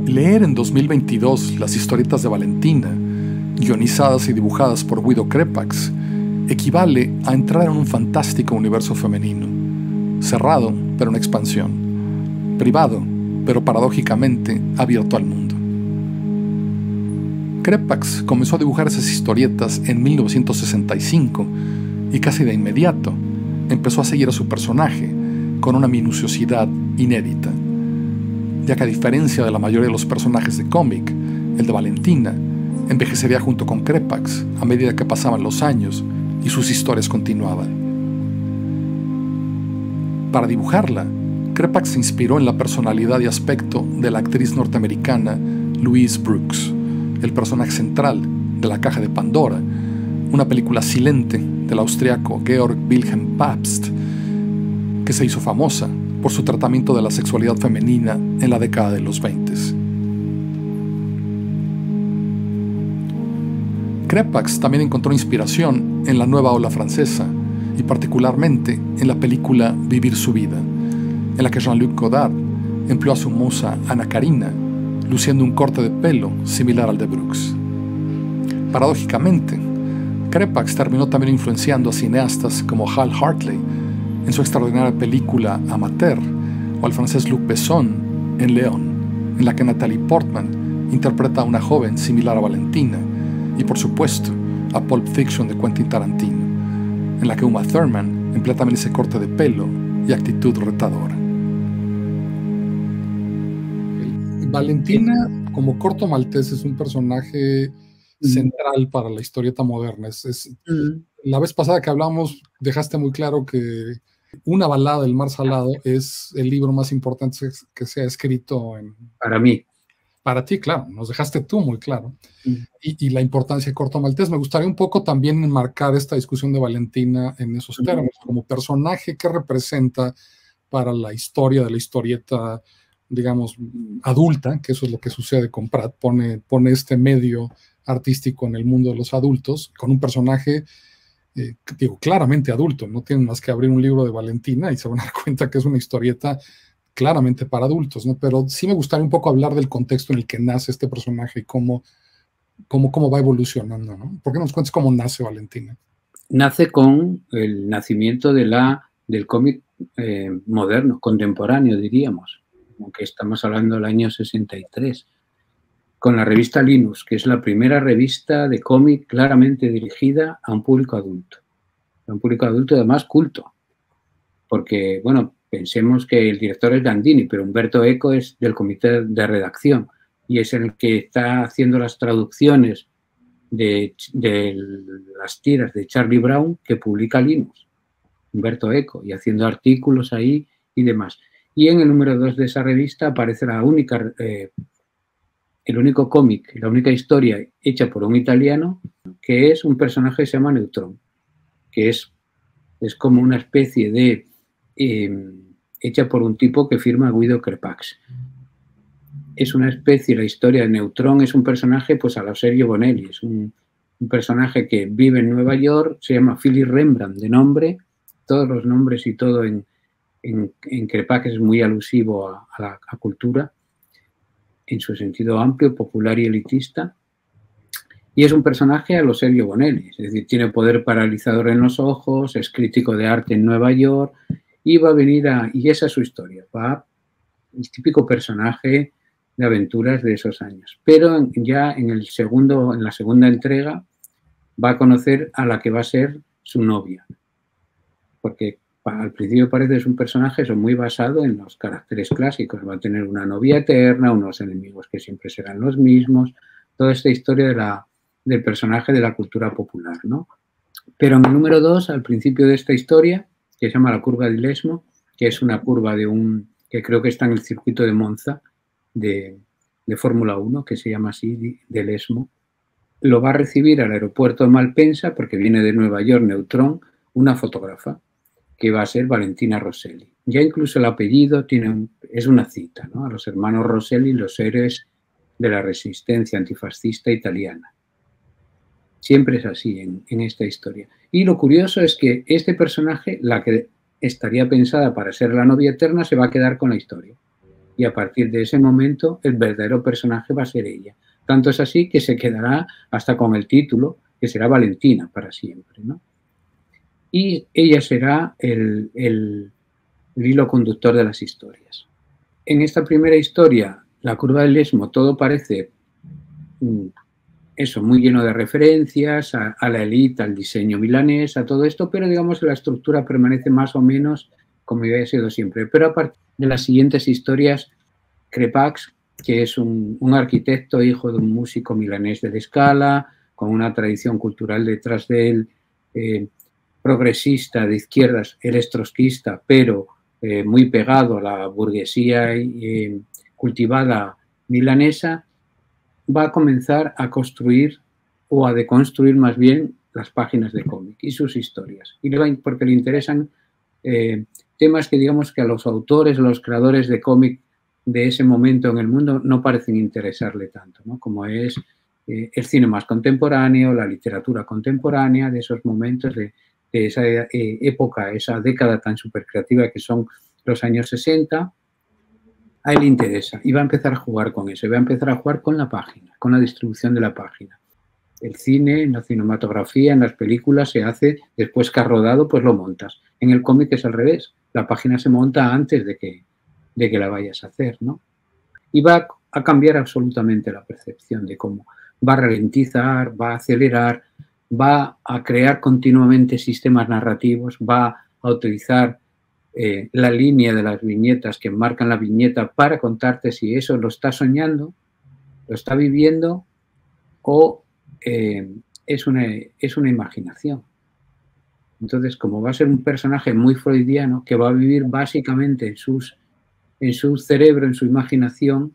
Leer en 2022 las historietas de Valentina, guionizadas y dibujadas por Guido Crepax, equivale a entrar en un fantástico universo femenino, cerrado pero en expansión, privado pero paradójicamente abierto al mundo. Crepax comenzó a dibujar esas historietas en 1965 y casi de inmediato empezó a seguir a su personaje con una minuciosidad inédita, ya que a diferencia de la mayoría de los personajes de cómic, el de Valentina envejecería junto con Crepax a medida que pasaban los años y sus historias continuaban. Para dibujarla, Crepax se inspiró en la personalidad y aspecto de la actriz norteamericana Louise Brooks, el personaje central de La Caja de Pandora, una película silente del austriaco Georg Wilhelm Pabst, que se hizo famosa por su tratamiento de la sexualidad femenina en la década de los 20. Crepax también encontró inspiración en la nueva ola francesa y particularmente en la película Vivir su vida, en la que Jean-Luc Godard empleó a su musa Ana Karina, luciendo un corte de pelo similar al de Brooks. Paradójicamente, Crepax terminó también influenciando a cineastas como Hal Hartley en su extraordinaria película Amateur, o al francés Luc Besson en Léon, en la que Natalie Portman interpreta a una joven similar a Valentina, y por supuesto a Pulp Fiction de Quentin Tarantino, en la que Uma Thurman emplea también ese corte de pelo y actitud retadora. Valentina, como corto maltés, es un personaje central para la historieta moderna. La vez pasada que hablamos, dejaste muy claro que Una balada del mar salado es el libro más importante que se ha escrito para mí. Para ti, claro, nos dejaste tú muy claro. Y la importancia de Corto Maltés. Me gustaría un poco también enmarcar esta discusión de Valentina en esos términos, como personaje que representa para la historia de la historieta, digamos, adulta, que eso es lo que sucede con Pratt, pone este medio artístico en el mundo de los adultos, con un personaje, digo, claramente adulto. No tienen más que abrir un libro de Valentina y se van a dar cuenta que es una historieta claramente para adultos, ¿no? Pero sí me gustaría un poco hablar del contexto en el que nace este personaje y cómo va evolucionando, ¿no? ¿Por qué nos cuentas cómo nace Valentina? Nace con el nacimiento del cómic moderno, contemporáneo, diríamos, aunque estamos hablando del año 63, con la revista Linus, que es la primera revista de cómic claramente dirigida a un público adulto además culto, porque, bueno, pensemos que el director es Gandini, pero Umberto Eco es del comité de redacción y es el que está haciendo las traducciones de las tiras de Charlie Brown que publica Linus, Umberto Eco, y haciendo artículos ahí y demás. Y en el número 2 de esa revista aparece el único cómic, la única historia hecha por un italiano, que es un personaje que se llama Neutrón, que es como una especie de hecha por un tipo que firma Guido Crepax. Es una especie, la historia de Neutrón es un personaje pues a la Sergio Bonelli, es un personaje que vive en Nueva York, se llama Philip Rembrandt de nombre, todos los nombres y todo en Crepax es muy alusivo a la cultura, en su sentido amplio, popular y elitista, y es un personaje a lo Sergio Bonelli, es decir, tiene poder paralizador en los ojos, es crítico de arte en Nueva York, y va a venir y esa es su historia, el típico personaje de aventuras de esos años. Pero ya en la segunda entrega va a conocer a la que va a ser su novia, porque al principio parece que es un personaje muy basado en los caracteres clásicos, va a tener una novia eterna, unos enemigos que siempre serán los mismos, toda esta historia del personaje de la cultura popular, ¿no? Pero en el número 2, al principio de esta historia, que se llama la curva del Esmo, que es una curva que creo que está en el circuito de Monza de Fórmula 1, que se llama así, del Esmo, lo va a recibir al aeropuerto de Malpensa, porque viene de Nueva York, Neutrón, una fotógrafa, que va a ser Valentina Rosselli. Ya incluso el apellido es una cita, ¿no?, a los hermanos Rosselli, los héroes de la resistencia antifascista italiana. Siempre es así en esta historia. Y lo curioso es que este personaje, la que estaría pensada para ser la novia eterna, se va a quedar con la historia. Y a partir de ese momento, el verdadero personaje va a ser ella. Tanto es así que se quedará hasta con el título, que será Valentina para siempre, ¿no? Y ella será el hilo conductor de las historias. En esta primera historia, La curva del Esmo, todo parece eso, muy lleno de referencias a la élite, al diseño milanés, a todo esto, pero digamos la estructura permanece más o menos como había sido siempre. Pero a partir de las siguientes historias, Crepax, que es un arquitecto, hijo de un músico milanés de la Scala, con una tradición cultural detrás de él, progresista, de izquierdas, él es trotskista, pero muy pegado a la burguesía cultivada milanesa, va a comenzar a construir o a deconstruir más bien las páginas de cómic y sus historias. Y porque le interesan temas que digamos que a los autores, a los creadores de cómic de ese momento en el mundo no parecen interesarle tanto, ¿no? Como es el cine más contemporáneo, la literatura contemporánea de esos momentos, de esa época, esa década tan súper creativa que son los años 60, a él le interesa y va a empezar a jugar con eso, va a empezar a jugar con la página, con la distribución de la página. El cine, en la cinematografía, en las películas se hace después que has rodado, pues lo montas. En el cómic es al revés, la página se monta antes de que la vayas a hacer, ¿no? Y va a cambiar absolutamente la percepción de cómo va a ralentizar, va a acelerar, va a crear continuamente sistemas narrativos, va a utilizar la línea de las viñetas que marcan la viñeta para contarte si eso lo está soñando, lo está viviendo o es una imaginación. Entonces, como va a ser un personaje muy freudiano que va a vivir básicamente en su cerebro, en su imaginación,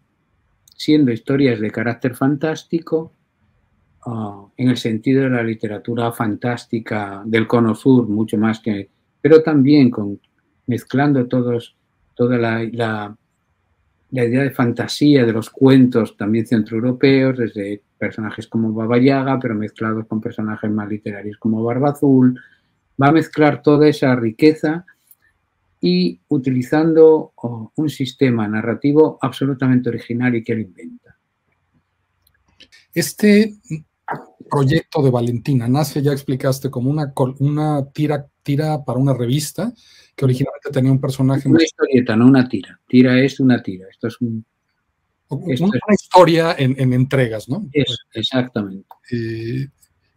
siendo historias de carácter fantástico, en el sentido de la literatura fantástica del Cono Sur, mucho más que, pero también mezclando toda la idea de fantasía de los cuentos también centroeuropeos, desde personajes como Baba Yaga, pero mezclados con personajes más literarios como Barba Azul. Va a mezclar toda esa riqueza y utilizando un sistema narrativo absolutamente original y que él inventa. Este proyecto de Valentina nace, ya explicaste, como una tira para una revista que originalmente tenía un personaje... Una historieta, no una tira. Tira es una tira. Esto es una historia en entregas, ¿no? Exactamente.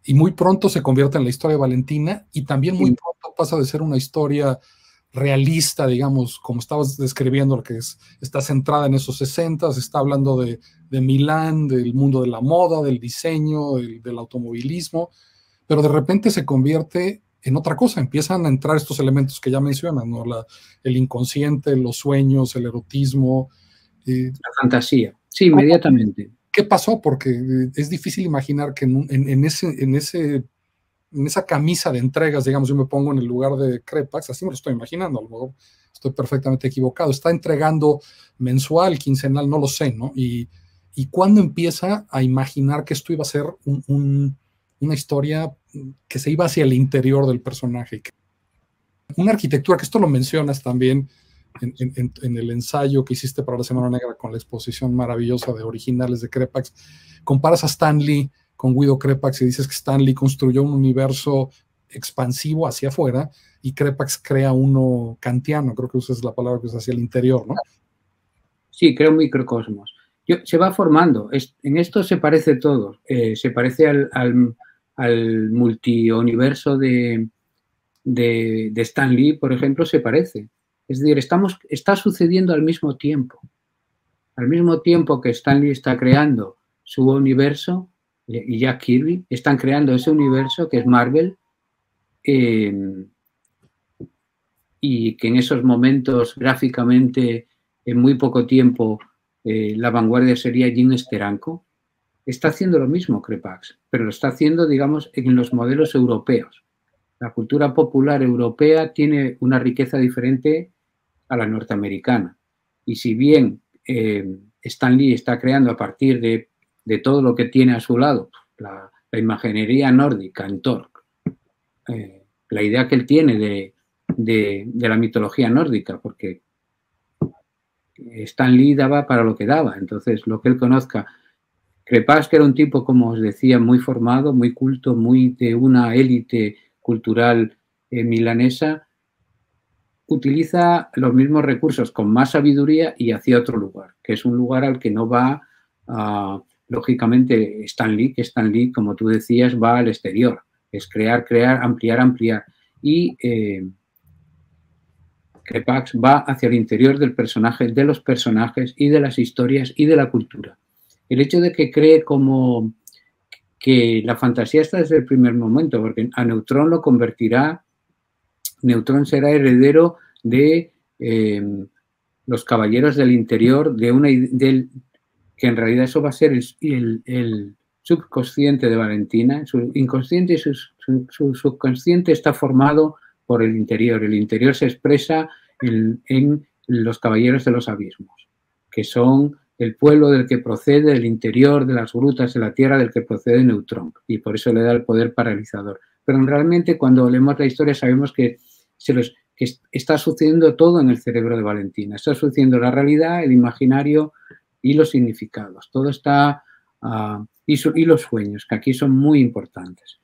Y muy pronto se convierte en la historia de Valentina y también muy pronto pasa de ser una historia realista, digamos, como estabas describiendo, lo que está centrada en esos 60s, está hablando de Milán, del mundo de la moda, del diseño, del automovilismo, pero de repente se convierte en otra cosa, empiezan a entrar estos elementos que ya mencionan, ¿no? El inconsciente, los sueños, el erotismo. La fantasía, sí, inmediatamente. ¿Qué pasó? Porque es difícil imaginar que en esa camisa de entregas, digamos, yo me pongo en el lugar de Crepax, así me lo estoy imaginando, a lo mejor estoy perfectamente equivocado, está entregando mensual, quincenal, no lo sé, ¿no? Y cuando empieza a imaginar que esto iba a ser una historia que se iba hacia el interior del personaje. Una arquitectura, que esto lo mencionas también en el ensayo que hiciste para la Semana Negra con la exposición maravillosa de originales de Crepax, comparas a Stan Lee con Guido Crepax y dices que Stan Lee construyó un universo expansivo hacia afuera y Crepax crea uno kantiano, creo que usas la palabra que es hacia el interior, ¿no? Sí, crea un microcosmos. Se va formando, en esto se parece todo, se parece al multiuniverso de Stan Lee, por ejemplo, se parece. Es decir, está sucediendo al mismo tiempo que Stan Lee está creando su universo, y Jack Kirby están creando ese universo que es Marvel, y que en esos momentos gráficamente en muy poco tiempo la vanguardia sería Jim Steranko. Está haciendo lo mismo Crepax, pero lo está haciendo, digamos, en los modelos europeos. La cultura popular europea tiene una riqueza diferente a la norteamericana. Y si bien Stan Lee está creando a partir de todo lo que tiene a su lado, la imaginería nórdica en Thor, la idea que él tiene de la mitología nórdica, porque Stan Lee daba para lo que daba, entonces lo que él conozca. Crepax, que era un tipo, como os decía, muy formado, muy culto, muy de una élite cultural milanesa, utiliza los mismos recursos con más sabiduría y hacia otro lugar, que es un lugar al que no va, lógicamente, Stan Lee, que Stan Lee, como tú decías, va al exterior, es crear, crear, ampliar, ampliar. Y Crepax va hacia el interior del personaje, de los personajes y de las historias y de la cultura. El hecho de que cree como que la fantasía está desde el primer momento, porque a Neutrón lo convertirá, Neutrón será heredero de los caballeros del interior, que en realidad eso va a ser el subconsciente de Valentina. Su inconsciente y su subconsciente está formado por el interior se expresa en los caballeros de los abismos, que son el pueblo del que procede, el interior de las grutas de la Tierra del que procede Neutrón, y por eso le da el poder paralizador. Pero realmente cuando leemos la historia sabemos que está sucediendo todo en el cerebro de Valentina. Está sucediendo la realidad, el imaginario y los significados. Todo está, y los sueños, que aquí son muy importantes.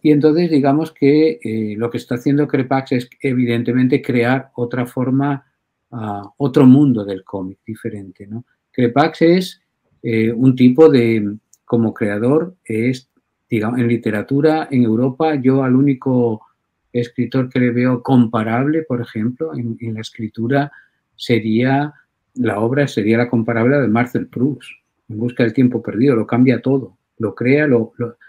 Y entonces digamos que lo que está haciendo Crepax es evidentemente crear otra forma, otro mundo del cómic diferente, ¿no? Crepax es un tipo de, como creador, es, digamos, en literatura en Europa, yo al único escritor que le veo comparable, por ejemplo, en la escritura sería la comparable de Marcel Proust, En busca del tiempo perdido, lo cambia todo, lo crea,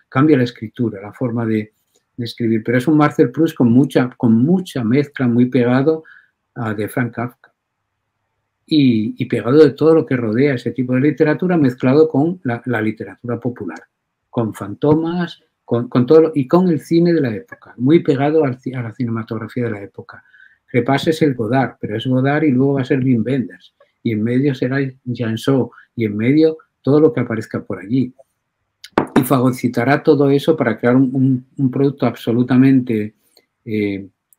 cambia la escritura, la forma de escribir, pero es un Marcel Proust con mucha mezcla, muy pegado de Frank Kafka y pegado de todo lo que rodea ese tipo de literatura, mezclado con la literatura popular, con fantomas, con todo, y con el cine de la época, muy pegado a la cinematografía de la época. Crepax es el Godard, pero es Godard y luego va a ser Wim Wenders, y en medio será Janso, y en medio todo lo que aparezca por allí. Y fagocitará todo eso para crear un producto absolutamente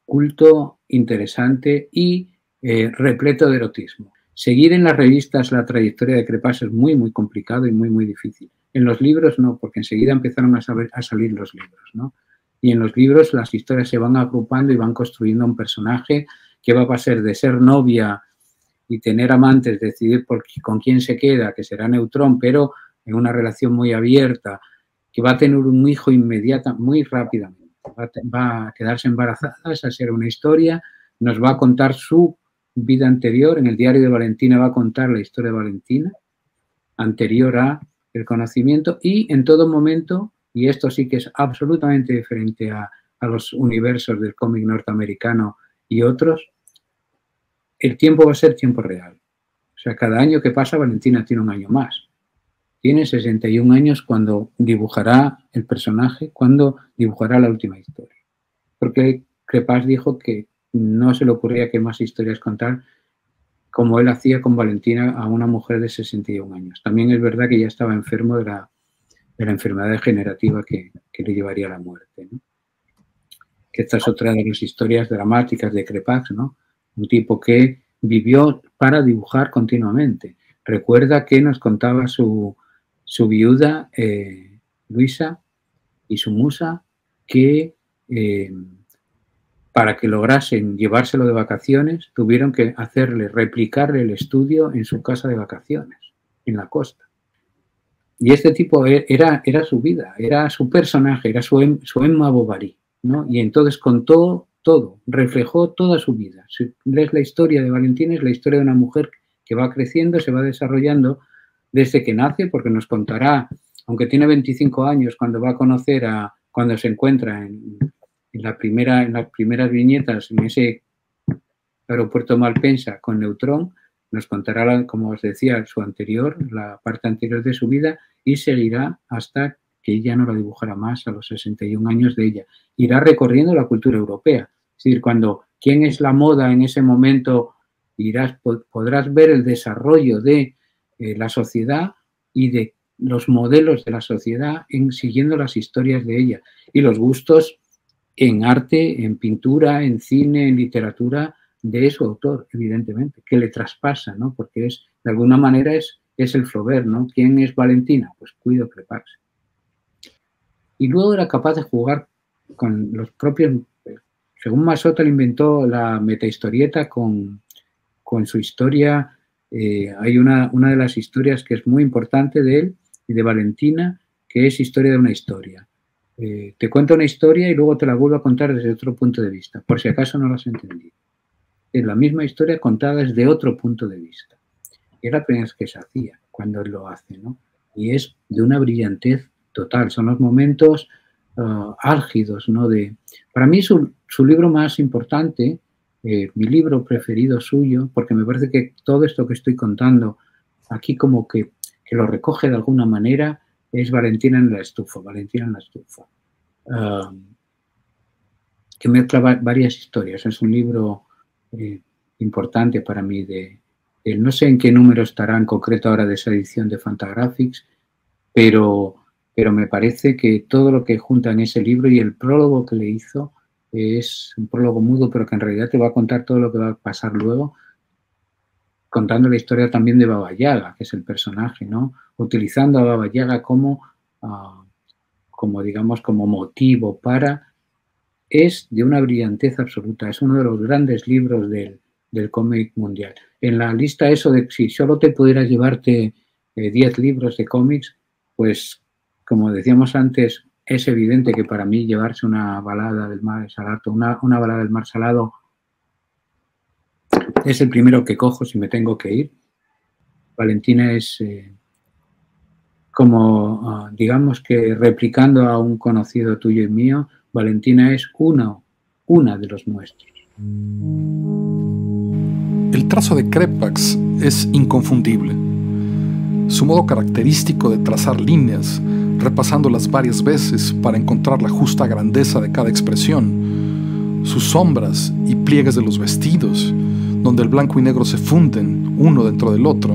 culto, interesante y repleto de erotismo. Seguir en las revistas la trayectoria de Crepax es muy, muy complicado y muy, muy difícil. En los libros no, porque enseguida empezaron a salir los libros, ¿no? Y en los libros las historias se van agrupando y van construyendo un personaje que va a pasar de ser novia y tener amantes, decidir con quién se queda, que será Neutrón, pero en una relación muy abierta, que va a tener un hijo inmediata, muy rápidamente. Va a quedarse embarazada, esa será una historia, nos va a contar su vida anterior, en el diario de Valentina va a contar la historia de Valentina, anterior a el conocimiento, y en todo momento, y esto sí que es absolutamente diferente a los universos del cómic norteamericano y otros, el tiempo va a ser tiempo real. O sea, cada año que pasa, Valentina tiene un año más. Tiene 61 años cuando dibujará el personaje, cuando dibujará la última historia. Porque Crepax dijo que no se le ocurría que más historias contar, como él hacía con Valentina a una mujer de 61 años. También es verdad que ya estaba enfermo de la enfermedad degenerativa que le llevaría a la muerte, ¿no? Que esta es otra de las historias dramáticas de Crepax, ¿no? Un tipo que vivió para dibujar continuamente. Recuerda que nos contaba su viuda, Luisa, y su musa, que para que lograsen llevárselo de vacaciones, tuvieron que replicarle el estudio en su casa de vacaciones, en la costa. Y este tipo era su vida, era su personaje, era su Emma Bovary, ¿no? Y entonces contó todo, reflejó toda su vida. Si lees la historia de Valentina, es la historia de una mujer que va creciendo, se va desarrollando desde que nace, porque nos contará, aunque tiene 25 años, cuando va a conocer cuando se encuentra en las primeras viñetas en ese aeropuerto Malpensa con Neutrón, nos contará, como os decía, la parte anterior de su vida, y seguirá hasta que ella no la dibujará más a los 61 años de ella. Irá recorriendo la cultura europea. Es decir, quién es la moda en ese momento, podrás ver el desarrollo de la sociedad y de los modelos de la sociedad siguiendo las historias de ella y los gustos en arte, en pintura, en cine, en literatura de su autor, evidentemente, que le traspasa, ¿no? Porque de alguna manera es el Flaubert, ¿no? ¿Quién es Valentina? Pues Guido Crepax. Y luego era capaz de jugar con los propios... Según Massot, él inventó la metahistorieta con su historia. Hay una de las historias que es muy importante de él y de Valentina, que es Historia de una historia. Te cuento una historia y luego te la vuelvo a contar desde otro punto de vista, por si acaso no lo has entendido. Es la misma historia contada desde otro punto de vista. Y es la primera vez que se hacía, cuando él lo hace, ¿no? Y es de una brillantez total. Son los momentos álgidos, ¿no? Para mí su libro más importante, mi libro preferido suyo, porque me parece que todo esto que estoy contando aquí como que lo recoge de alguna manera, es Valentina en la estufa, que mezcla varias historias. Es un libro importante para mí. No sé en qué número estará en concreto ahora de esa edición de Fantagraphics, pero me parece que todo lo que junta en ese libro y el prólogo que le hizo es un prólogo mudo, pero que en realidad te va a contar todo lo que va a pasar luego, contando la historia también de Baba Yaga, que es el personaje, ¿no? Utilizando a Baba Yaga como digamos, como motivo para... Es de una brillantez absoluta. Es uno de los grandes libros del cómic mundial. En la lista eso de si solo te pudieras llevarte 10 libros de cómics, pues, como decíamos antes, es evidente que para mí llevarse una balada del mar salado, una balada del mar salado, es el primero que cojo si me tengo que ir. Valentina es digamos que replicando a un conocido tuyo y mío, Valentina es una de los nuestros. El trazo de Crepax es inconfundible. Su modo característico de trazar líneas, repasándolas varias veces para encontrar la justa grandeza de cada expresión, sus sombras y pliegues de los vestidos, donde el blanco y negro se funden uno dentro del otro,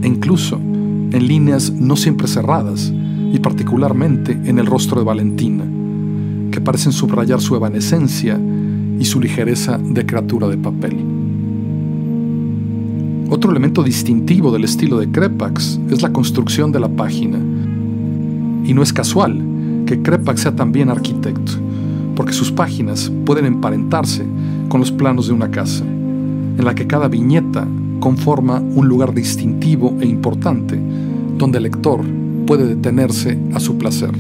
e incluso en líneas no siempre cerradas, y particularmente en el rostro de Valentina, que parecen subrayar su evanescencia y su ligereza de criatura de papel. Otro elemento distintivo del estilo de Crepax es la construcción de la página. Y no es casual que Crepax sea también arquitecto, porque sus páginas pueden emparentarse con los planos de una casa, en la que cada viñeta conforma un lugar distintivo e importante, donde el lector puede detenerse a su placer.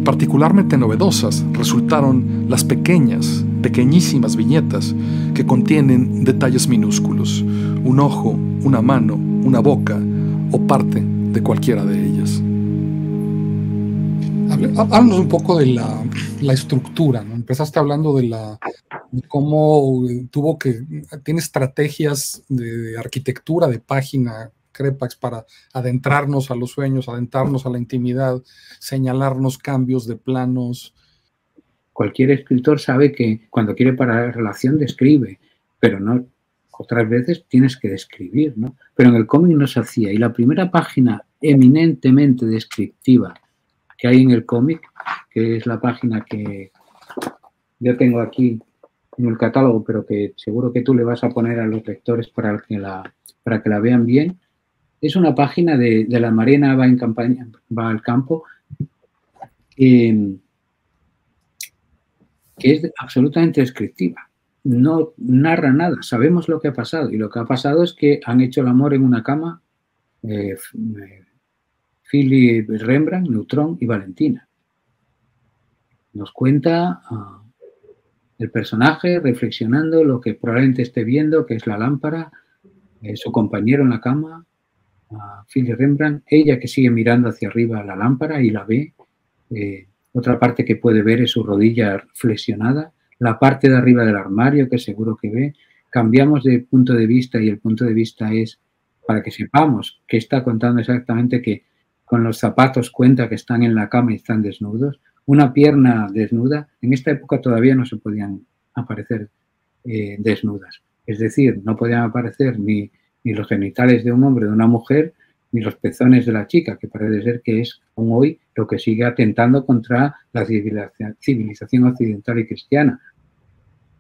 Particularmente novedosas resultaron las pequeñísimas viñetas que contienen detalles minúsculos, un ojo, una mano, una boca o parte de cualquiera de ellas. Háblanos un poco de la estructura, ¿no? Empezaste hablando de cómo tiene estrategias de arquitectura de página Crepax para adentrarnos a los sueños, adentrarnos a la intimidad, señalarnos cambios de planos. Cualquier escritor sabe que cuando quiere parar relación describe, pero no, otras veces tienes que describir, ¿no? Pero en el cómic no se hacía. Y la primera página eminentemente descriptiva que hay en el cómic, que es la página que yo tengo aquí en el catálogo, pero que seguro que tú le vas a poner a los lectores para que la vean bien, es una página de la Marina va en campaña, va al campo, que es absolutamente descriptiva. No narra nada, sabemos lo que ha pasado. Y lo que ha pasado es que han hecho el amor en una cama Philip Rembrandt, Neutrón y Valentina. Nos cuenta el personaje reflexionando lo que probablemente esté viendo, que es la lámpara, su compañero en la cama, Philip Rembrandt, ella que sigue mirando hacia arriba a la lámpara y la ve. Otra parte que puede ver es su rodilla flexionada, la parte de arriba del armario que seguro que ve. Cambiamos de punto de vista y el punto de vista es para que sepamos que está contando exactamente que con los zapatos cuenta que están en la cama y están desnudos. Una pierna desnuda, en esta época todavía no se podían aparecer desnudas. Es decir, no podían aparecer ni los genitales de un hombre o de una mujer, ni los pezones de la chica, que parece ser que es aún hoy lo que sigue atentando contra la civilización occidental y cristiana.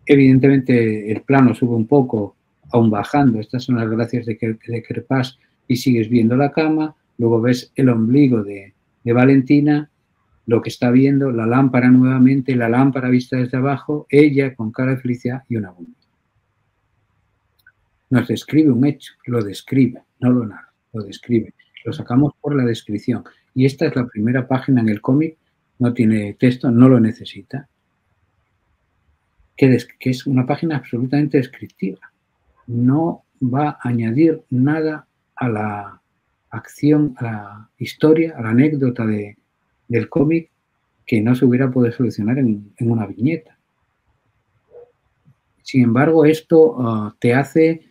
Evidentemente el plano sube un poco, aún bajando. Estas son las gracias de Kerpás, y sigues viendo la cama, luego ves el ombligo de Valentina, lo que está viendo, la lámpara nuevamente, la lámpara vista desde abajo, ella con cara de felicidad y una bomba. Nos describe un hecho, lo describe, no lo narra, lo describe. Lo sacamos por la descripción. Y esta es la primera página en el cómic, no tiene texto, no lo necesita, que es una página absolutamente descriptiva. No va a añadir nada a la acción, a la historia, a la anécdota del cómic que no se hubiera podido solucionar en una viñeta. Sin embargo, esto te hace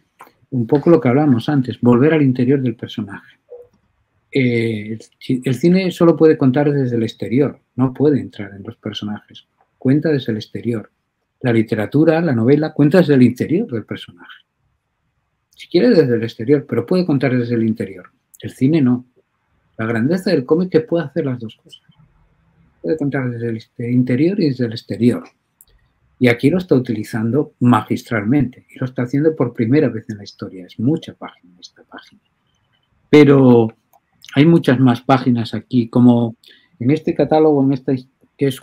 un poco lo que hablábamos antes, volver al interior del personaje. El cine solo puede contar desde el exterior, no puede entrar en los personajes, cuenta desde el exterior. La literatura, la novela, cuenta desde el interior del personaje. Si quiere desde el exterior, pero puede contar desde el interior. El cine no. La grandeza del cómic es que puede hacer las dos cosas. Puede contar desde el interior y desde el exterior. Y aquí lo está utilizando magistralmente. Y lo está haciendo por primera vez en la historia. Es mucha página esta página. Pero hay muchas más páginas aquí, como en este catálogo, en esta que es,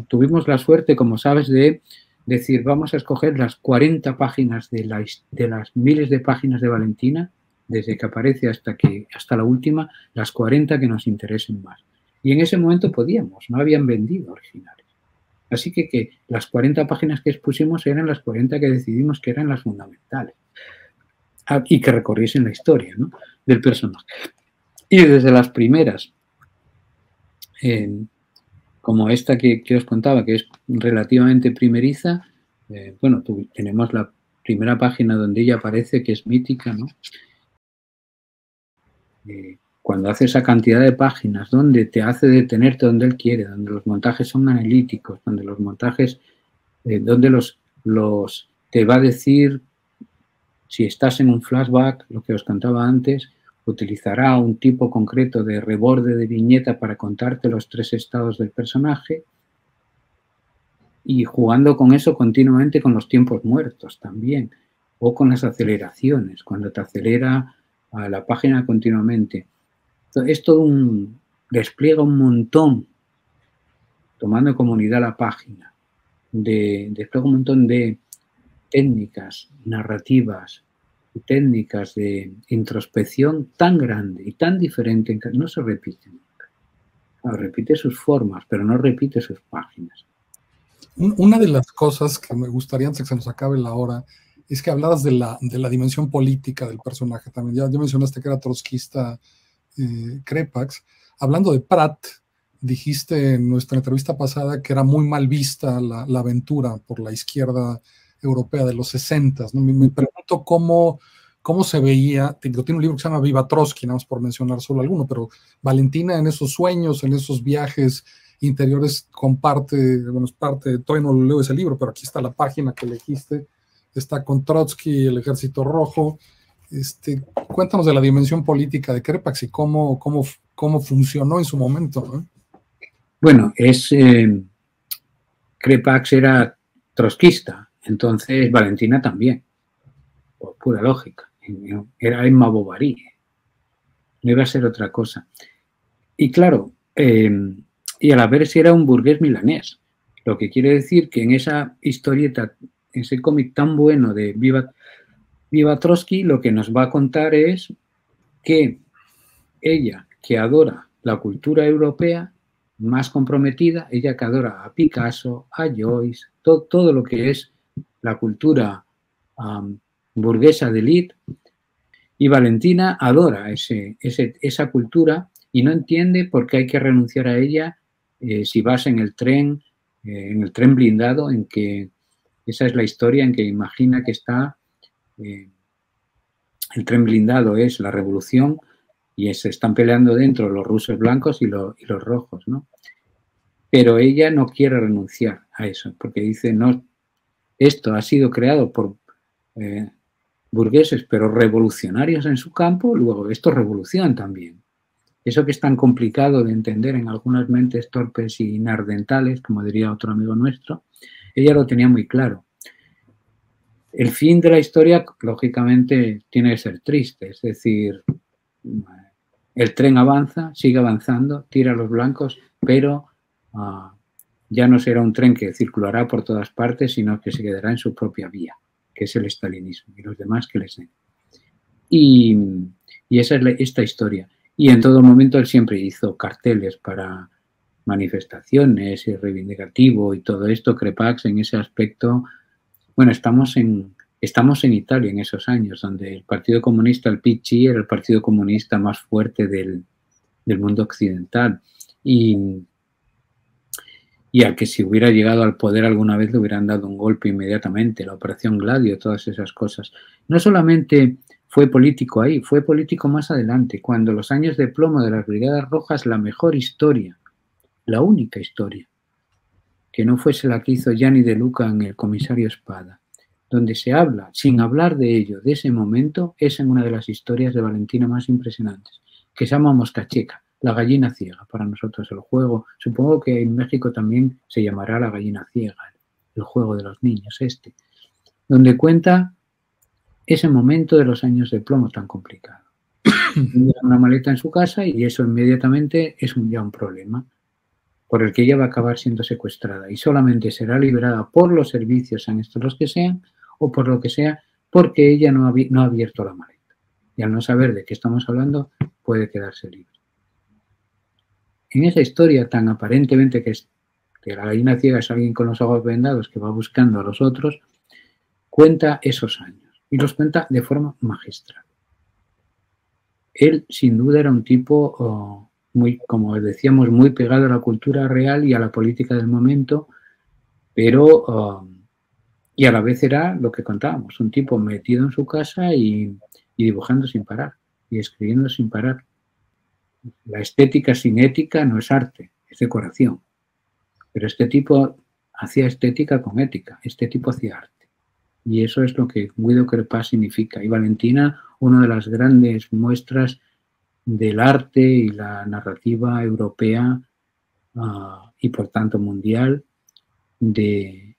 tuvimos la suerte, como sabes, de decir, vamos a escoger las 40 páginas de las miles de páginas de Valentina, desde que aparece hasta la última, las 40 que nos interesen más. Y en ese momento podíamos, no habían vendido originales. Así que las 40 páginas que expusimos eran las 40 que decidimos que eran las fundamentales y que recorriesen la historia, ¿no?, del personaje. Y desde las primeras, como esta que os contaba, que es relativamente primeriza, bueno, tenemos la primera página donde ella aparece, que es mítica, ¿no? Cuando hace esa cantidad de páginas, donde te hace detenerte donde él quiere, donde los montajes son analíticos, donde los montajes, donde te va a decir, si estás en un flashback, lo que os contaba antes, utilizará un tipo concreto de reborde de viñeta para contarte los 3 estados del personaje, y jugando con eso continuamente con los tiempos muertos también, o con las aceleraciones, cuando te acelera a la página continuamente. Es todo despliega un montón, tomando como unidad la página, despliega un montón de técnicas narrativas, técnicas de introspección tan grande y tan diferente, que no se repite nunca. No, repite sus formas, pero no repite sus páginas. Una de las cosas que me gustaría, antes de que se nos acabe la hora, es que hablabas de la dimensión política del personaje también. Ya mencionaste que era trotskista Krepax. Hablando de Prat, dijiste en nuestra entrevista pasada que era muy mal vista la aventura por la izquierda europea de los 60, ¿no? Me pregunto cómo se veía. Tiene un libro que se llama Viva Trotsky, nada más por mencionar solo alguno, pero Valentina en esos sueños, en esos viajes interiores comparte, bueno, es parte, todavía no lo leo ese libro, pero aquí está la página que elegiste, está con Trotsky, el Ejército Rojo. Cuéntanos de la dimensión política de Krepax y cómo funcionó en su momento, ¿no? Bueno, Krepax era trotskista, entonces Valentina también, por pura lógica. Era Emma Bovary, no iba a ser otra cosa. Y claro, y a la vez era un burgués milanés, lo que quiere decir que en esa historieta, en ese cómic tan bueno de Viva Trotsky, lo que nos va a contar es que ella, que adora la cultura europea, más comprometida, ella que adora a Picasso, a Joyce, todo lo que es la cultura burguesa de élite, y Valentina adora esa cultura y no entiende por qué hay que renunciar a ella si vas en el tren blindado, en que esa es la historia en que imagina que está. El tren blindado es la revolución y se están peleando dentro los rusos blancos y los rojos, ¿no? Pero ella no quiere renunciar a eso, porque dice, no, esto ha sido creado por burgueses, pero revolucionarios en su campo, luego esto es revolución también. Eso que es tan complicado de entender en algunas mentes torpes y inardentales, como diría otro amigo nuestro, ella lo tenía muy claro. El fin de la historia, lógicamente, tiene que ser triste, es decir, el tren avanza, sigue avanzando, tira a los blancos, pero ya no será un tren que circulará por todas partes, sino que se quedará en su propia vía, que es el estalinismo, y los demás que les den. Y esa es esta historia. Y en todo momento él siempre hizo carteles para manifestaciones y reivindicativo y todo esto. Crepax en ese aspecto, bueno, estamos en Italia en esos años, donde el Partido Comunista, el PCI, era el partido comunista más fuerte del mundo occidental. Y al que si hubiera llegado al poder alguna vez le hubieran dado un golpe inmediatamente, la Operación Gladio, todas esas cosas. No solamente fue político ahí, fue político más adelante, cuando los años de plomo de las Brigadas Rojas, la mejor historia, la única historia, que no fuese la que hizo Gianni De Luca en El Comisario Espada, donde se habla, sin hablar de ello, de ese momento, es en una de las historias de Valentina más impresionantes, que se llama Moscacheca, la gallina ciega, para nosotros el juego. Supongo que en México también se llamará la gallina ciega, el juego de los niños donde cuenta ese momento de los años de plomo tan complicado. Una maleta en su casa y eso inmediatamente es ya un problema por el que ella va a acabar siendo secuestrada y solamente será liberada por los servicios, sean estos los que sean, o por lo que sea, porque ella no ha abierto la maleta. Y al no saber de qué estamos hablando, puede quedarse libre. En esa historia tan aparentemente que la gallina ciega es alguien con los ojos vendados que va buscando a los otros, cuenta esos años y los cuenta de forma magistral. Él, sin duda, era un tipo muy, como decíamos, muy pegado a la cultura real y a la política del momento, pero y a la vez era lo que contábamos, un tipo metido en su casa y dibujando sin parar y escribiendo sin parar. La estética sin ética no es arte, es decoración. Pero este tipo hacía estética con ética, este tipo hacía arte. Y eso es lo que Guido Crepax significa. Y Valentina, una de las grandes muestras del arte y la narrativa europea y por tanto mundial de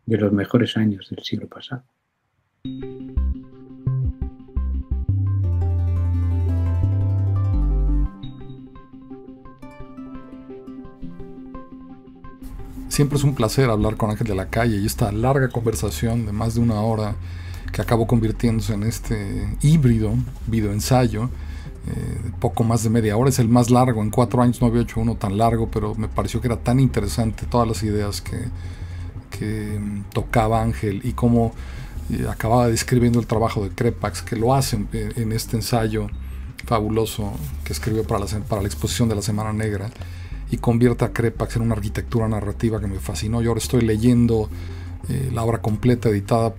los mejores años del siglo pasado. Siempre es un placer hablar con Ángel de la Calle y esta larga conversación de más de una hora que acabó convirtiéndose en este híbrido videoensayo, poco más de media hora. Es el más largo, en 4 años no había hecho uno tan largo, pero me pareció que era tan interesante todas las ideas que tocaba Ángel y cómo acababa describiendo el trabajo de Crepax, que lo hacen en este ensayo fabuloso que escribió para la exposición de la Semana Negra, y convierte a Crepax en una arquitectura narrativa que me fascinó. Yo ahora estoy leyendo la obra completa editada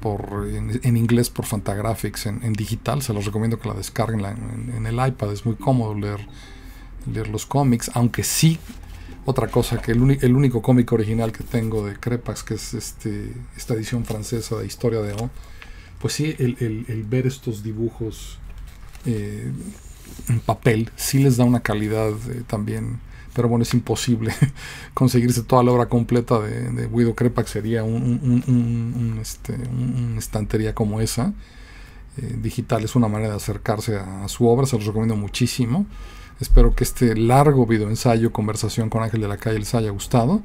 en inglés por Fantagraphics en digital. Se los recomiendo que la descarguen en el iPad. Es muy cómodo leer los cómics, aunque sí, otra cosa, que el único cómic original que tengo de Crepax, que es esta edición francesa de Historia de O, pues sí, el ver estos dibujos en papel sí les da una calidad también. Pero bueno, es imposible conseguirse toda la obra completa de Guido Crepax. Sería una estantería como esa. Digital es una manera de acercarse a su obra, se los recomiendo muchísimo. Espero que este largo videoensayo, conversación con Ángel de la Calle, les haya gustado.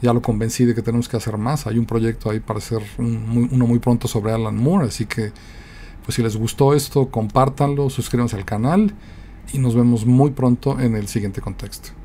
Ya lo convencí de que tenemos que hacer más. Hay un proyecto ahí para hacer uno muy pronto sobre Alan Moore, así que pues si les gustó esto, compártanlo, suscríbanse al canal y nos vemos muy pronto en el siguiente contexto.